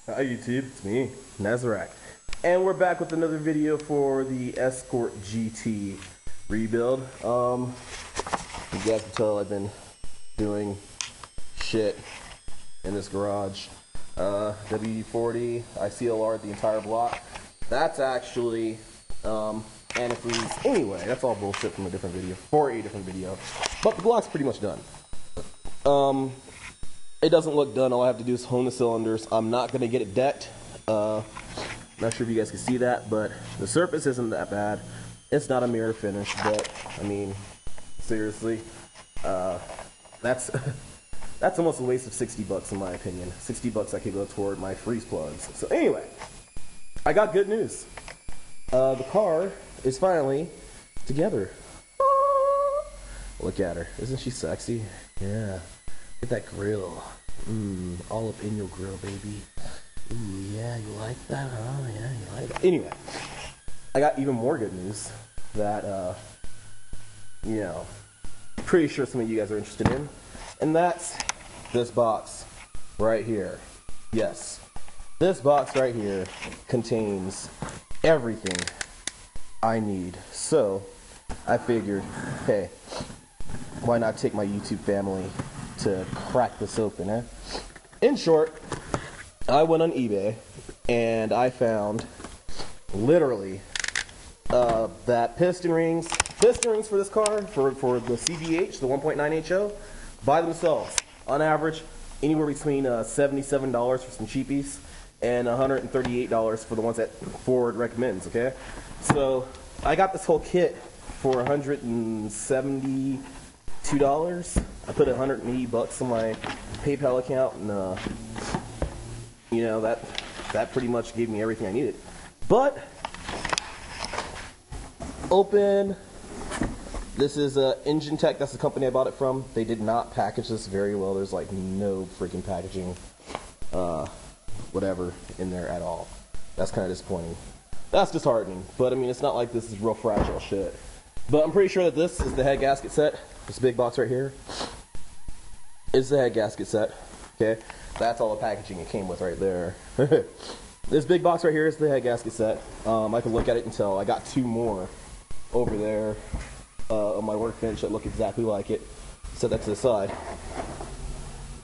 Hi YouTube, it's me, Nezerac. And we're back with another video for the Escort GT rebuild. You guys can tell I've been doing shit in this garage. WD-40, ICLR the entire block. That's actually antifreeze. Anyway, that's all bullshit from a different video, for a different video. But the block's pretty much done. It doesn't look done. All I have to do is hone the cylinders. I'm not going to get it decked. Not sure if you guys can see that, but the surface isn't that bad. It's not a mirror finish, but I mean, seriously, that's that's almost a waste of 60 bucks in my opinion. 60 bucks I could go toward my freeze plugs. So anyway, I got good news. The car is finally together. Look at her. Isn't she sexy? Yeah. Get that grill. All up in your grill, baby. Ooh, yeah, you like that, huh? Yeah, you like that. Anyway, I got even more good news that, you know, pretty sure some of you guys are interested in. And that's this box right here. Yes. This box right here contains everything I need. So, I figured, hey, why not take my YouTube family to crack this open, eh? In short, I went on eBay and I found literally that piston rings for this car for the CBH, the 1.9 HO, by themselves on average anywhere between $77 for some cheapies and $138 for the ones that Ford recommends. Okay, so I got this whole kit for $172. I put 180 bucks on my PayPal account, and you know, that pretty much gave me everything I needed. But open. This is Engine Tech. That's the company I bought it from. They did not package this very well. There's like no freaking packaging, whatever, in there at all. That's kind of disappointing. That's disheartening. But I mean, it's not like this is real fragile shit. But I'm pretty sure that this is the head gasket set. This big box right here is the head gasket set. Okay, that's all the packaging it came with right there. This big box right here is the head gasket set. I can look at it and tell I got two more over there on my workbench that look exactly like it. Set that to the side.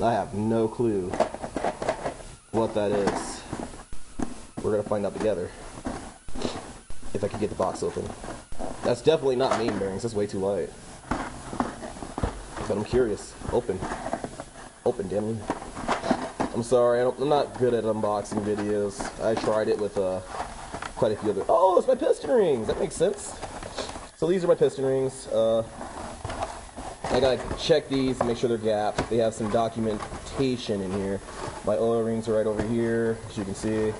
I have no clue what that is. We're gonna find out together if I can get the box open. That's definitely not main bearings. That's way too light. But I'm curious. Open. Open, damn it. I'm sorry. I'm not good at unboxing videos. I tried it with quite a few other. Oh, it's my piston rings. That makes sense. So these are my piston rings. I gotta check these and make sure they're gapped. They have some documentation in here. My oil rings are right over here, as you can see.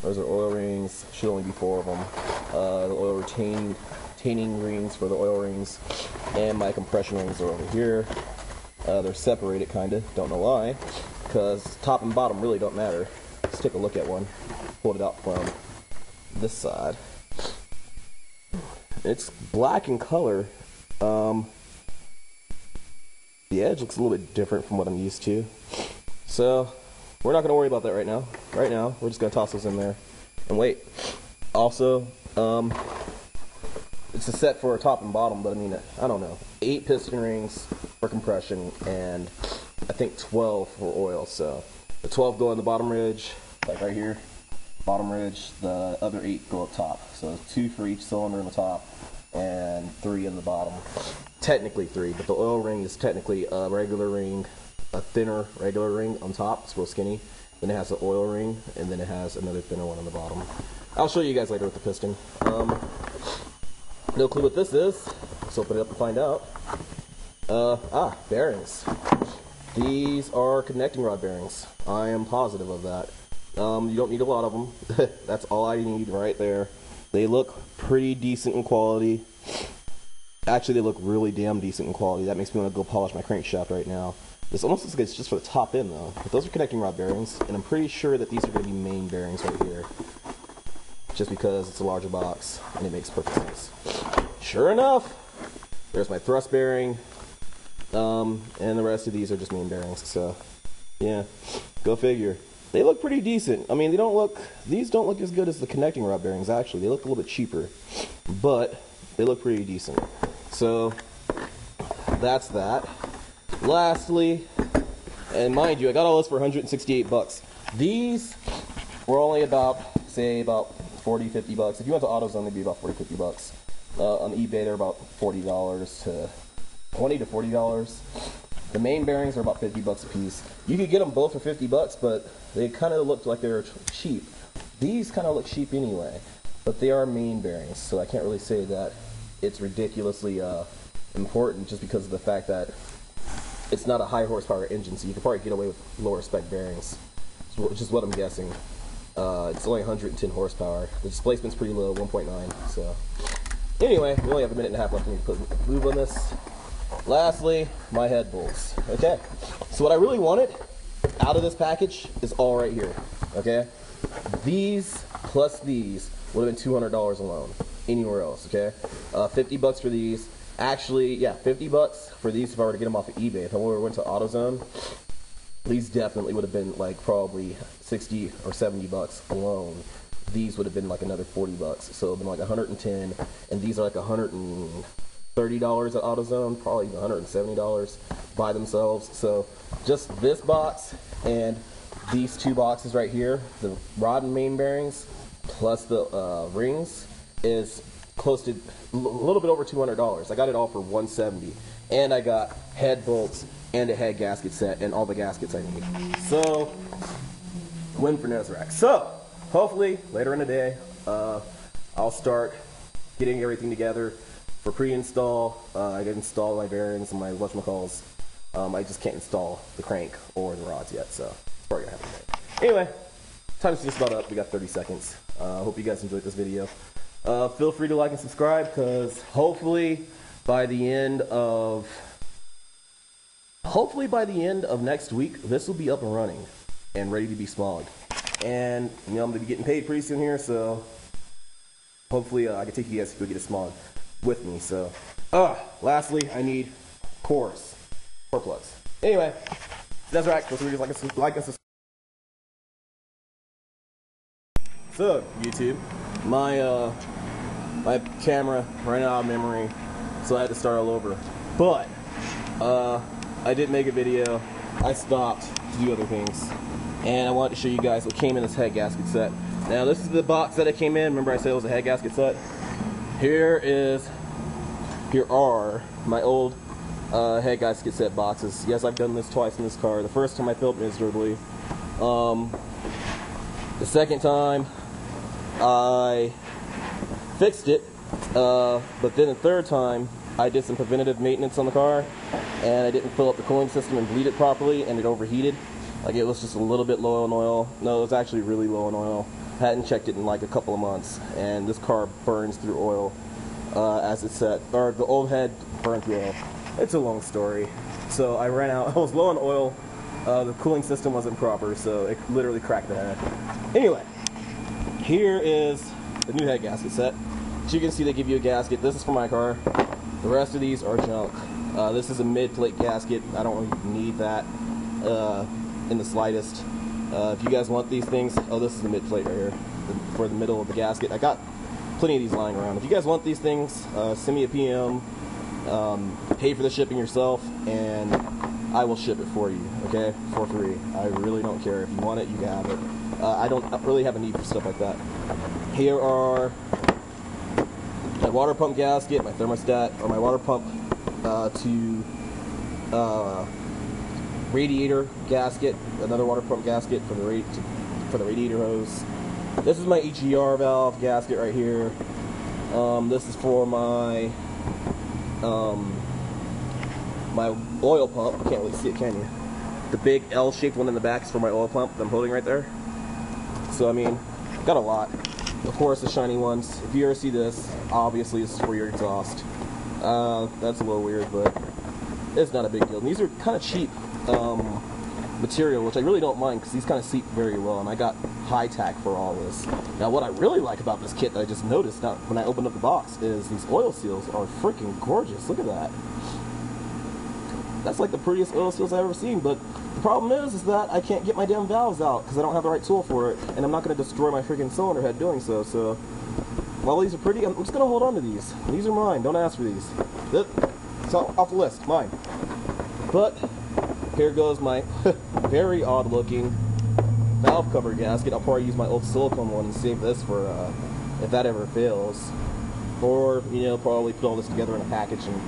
Those are oil rings. Should only be 4 of them. The oil retaining rings for the oil rings, and my compression rings are over here. They're separated, kinda. Don't know why, because top and bottom really don't matter. Let's take a look at one. Pull it out from this side. It's black in color. The edge looks a little bit different from what I'm used to. So we're not gonna worry about that right now. Right now, we're just gonna toss those in there and wait. Also, it's a set for a top and bottom, but I mean, I don't know. 8 piston rings for compression, and I think 12 for oil. So the 12 go on the bottom ridge, like right here, bottom ridge. The other 8 go up top. So 2 for each cylinder in the top, and 3 in the bottom. Technically 3, but the oil ring is technically a regular ring, a thinner regular ring on top. It's real skinny. Then it has the oil ring, and then it has another thinner one on the bottom. I'll show you guys later with the piston. No clue what this is. Let's open it up and find out. Bearings. These are connecting rod bearings. I am positive of that. You don't need a lot of them. That's all I need right there. They look pretty decent in quality. Actually, they look really damn decent in quality. That makes me want to go polish my crankshaft right now. This almost looks like it's just for the top end though. But those are connecting rod bearings, and I'm pretty sure that these are going to be main bearings right here. Just because it's a larger box, and it makes perfect sense. Sure enough, there's my thrust bearing, and the rest of these are just main bearings. So, yeah, go figure. they look pretty decent. I mean, these don't look as good as the connecting rod bearings, actually. They look a little bit cheaper, but they look pretty decent. So, that's that. Lastly, and mind you, I got all this for 168 bucks. These were only about, say, about 40, 50 bucks. If you went to AutoZone, they'd be about 40, 50 bucks. On eBay, they're about $40 to $20 to $40. The main bearings are about 50 bucks a piece. You could get them both for 50 bucks, but they kind of looked like they were cheap. These kind of look cheap anyway, but they are main bearings, so I can't really say that it's ridiculously important just because of the fact that it's not a high horsepower engine, so you could probably get away with lower spec bearings, which is what I'm guessing. It's only 110 horsepower. The displacement's pretty low, 1.9. So anyway, we only have a minute and a half left for me to put lube on this. Lastly, my head bolts. Okay, so what I really wanted out of this package is all right here. Okay, these plus these would have been $200 alone anywhere else. Okay, 50 bucks for these. Actually, yeah, 50 bucks for these if I were to get them off of eBay. If I went to AutoZone, these definitely would have been like probably 60 or 70 bucks alone. These would have been like another 40 bucks, so it would have been like 110, and these are like $130 at AutoZone, probably $170 by themselves. So just this box and these two boxes right here, the rod and main bearings plus the rings, is close to a little bit over $200. I got it all for $170, and I got head bolts and a head gasket set and all the gaskets I need. So win for Nezerac. So hopefully later in the day I'll start getting everything together for pre-install. I can install my bearings and my whatchamacalls. I just can't install the crank or the rods yet, so it's probably gonna happen today. Anyway, time's just about up. We got 30 seconds. Hope you guys enjoyed this video. Feel free to like and subscribe, because hopefully by the end of next week, this will be up and running and ready to be smogged. And you know, I'm gonna be getting paid pretty soon here, so hopefully I can take you guys to go get a smog with me. So lastly, I need core plugs. Anyway, Nezerac, feel free to like and subscribe. So YouTube, my camera ran out of memory, so I had to start all over. But I did make a video. I stopped to do other things, and I wanted to show you guys what came in this head gasket set. Now this is the box that it came in. Remember I said it was a head gasket set? Here are my old head gasket set boxes. Yes, I've done this twice in this car. The first time I failed miserably. The second time I fixed it, but then the third time I did some preventative maintenance on the car, and I didn't fill up the cooling system and bleed it properly, and it overheated. Like, it was just a little bit low on oil. No, it was actually really low on oil. Hadn't checked it in like a couple of months, and this car burns through oil as it's set, or the old head burned through oil. It's a long story. So I ran out. I was low on oil. The cooling system wasn't proper, so it literally cracked the head. Anyway, here is the new head gasket set. As you can see, they give you a gasket. This is for my car. The rest of these are junk. This is a mid-plate gasket. I don't really need that in the slightest. If you guys want these things, this is the mid-plate right here for the middle of the gasket. I got plenty of these lying around. If you guys want these things, send me a PM. Pay for the shipping yourself, and I will ship it for you, okay, for free. I really don't care. If you want it, you can have it. I don't really have a need for stuff like that. Here are my water pump gasket, my thermostat, or my water pump to radiator gasket, another water pump gasket for the radiator hose. This is my HER valve gasket right here. This is for my my oil pump. You can't really see it, can you? The big L-shaped one in the back is for my oil pump that I'm holding right there. So I mean, got a lot. Of course, the shiny ones. If you ever see this, obviously this is for your exhaust. That's a little weird, but it's not a big deal. And these are kind of cheap material, which I really don't mind, because these kind of seat very well, and I got high tack for all this. Now, what I really like about this kit that I just noticed now when I opened up the box is these oil seals are freaking gorgeous. Look at that. that's like the prettiest oil seals I've ever seen. But the problem is that I can't get my damn valves out because I don't have the right tool for it, and I'm not going to destroy my freaking cylinder head doing so. So while these are pretty, I'm just going to hold on to these. These are mine. Don't ask for these. It's off the list. Mine. But here goes my very odd looking valve cover gasket. I'll probably use my old silicone one and save this for if that ever fails. Or, you know, probably put all this together in a package and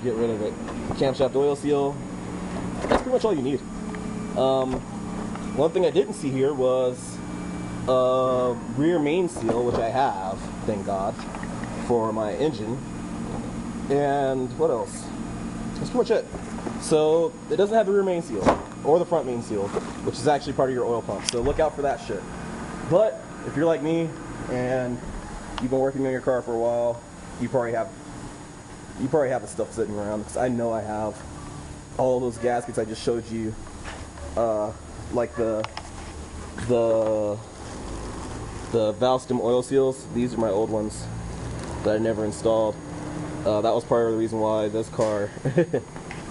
get rid of it. Camshaft oil seal. That's pretty much all you need. One thing I didn't see here was rear main seal, which I have, thank God, for my engine. And what else? That's pretty much it. So it doesn't have the rear main seal or the front main seal, which is actually part of your oil pump. So look out for that shit. But if you're like me and you've been working on your car for a while, you probably have the stuff sitting around, because I know I have all those gaskets I just showed you, like the valve stem oil seals. These are my old ones that I never installed. That was part of the reason why this car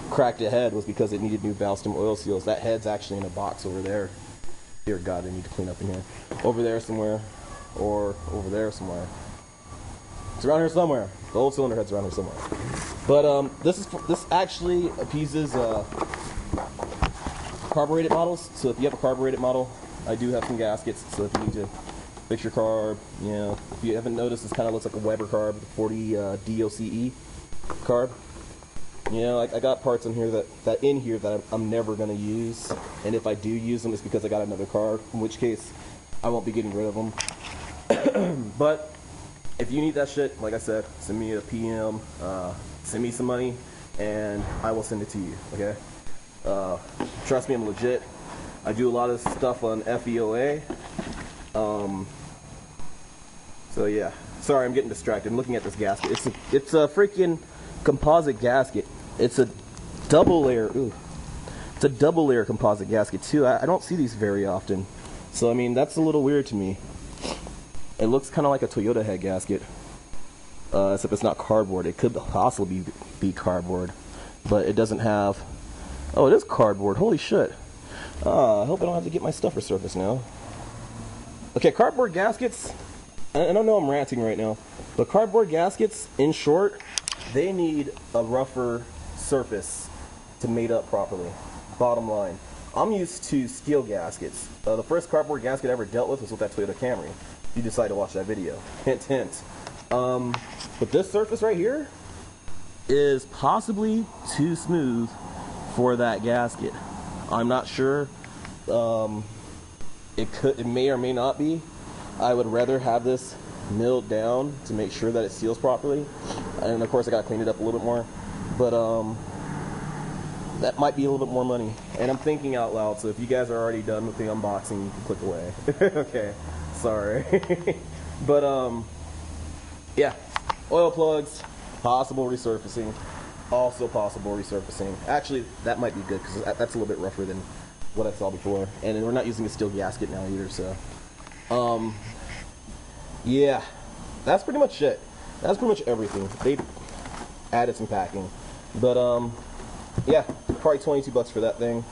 cracked a head, was because it needed new valve stem oil seals. That head's actually in a box over there. Dear God, I need to clean up in here. Over there somewhere, or over there somewhere. It's around here somewhere. The old cylinder head's around here somewhere. But this actually appeases carbureted models. So if you have a carbureted model, I do have some gaskets. So if you need to fix your carb, you know, if you haven't noticed, this kind of looks like a Weber carb, the 40 DOCE carb. You know, I got parts in here that I'm never going to use, and if I do use them, it's because I got another car, in which case I won't be getting rid of them. But if you need that shit, like I said, send me a PM, send me some money, and I will send it to you, okay? Trust me, I'm legit. I do a lot of stuff on FEOA. So yeah, sorry, I'm getting distracted. I'm looking at this gasket. It's a freaking composite gasket. It's a double layer. Ooh, it's a double layer composite gasket too. I don't see these very often. So I mean, that's a little weird to me. It looks kind of like a Toyota head gasket, except it's not cardboard. It could possibly be cardboard, but it doesn't have. Oh, it is cardboard. Holy shit! I hope I don't have to get my stuff resurfaced now. Okay, cardboard gaskets. I don't know, I'm ranting right now, but cardboard gaskets, in short, they need a rougher surface to mate up properly. Bottom line. I'm used to steel gaskets. The first cardboard gasket I ever dealt with was with that Toyota Camry. If you decide to watch that video. Hint, hint. But this surface right here is possibly too smooth for that gasket. I'm not sure. It may or may not be. I would rather have this milled down to make sure that it seals properly, and of course I gotta clean it up a little bit more, but that might be a little bit more money, and I'm thinking out loud, so if you guys are already done with the unboxing, you can click away. Okay, sorry. But yeah, oil plugs, possible resurfacing, also possible resurfacing. Actually, that might be good, because that's a little bit rougher than what I saw before, and we're not using a steel gasket now either, so yeah, that's pretty much it. That's pretty much everything. They added some packing, but yeah, probably 22 bucks for that thing,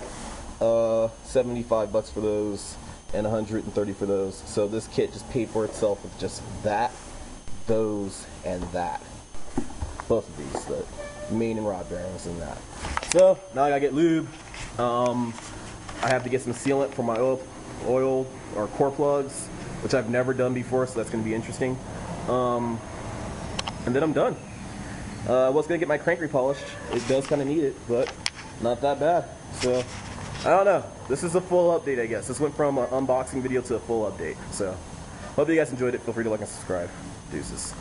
75 bucks for those, and 130 for those. So this kit just paid for itself with just that, those, and that. Both of these, the main and rod bearings and that. So now I gotta get lube. I have to get some sealant for my oil or core plugs, which I've never done before, so that's going to be interesting. And then I'm done. I was going to get my crank repolished. It does kind of need it, but not that bad. So, I don't know. This is a full update, I guess. This went from an unboxing video to a full update. So, hope you guys enjoyed it. Feel free to like and subscribe. Deuces.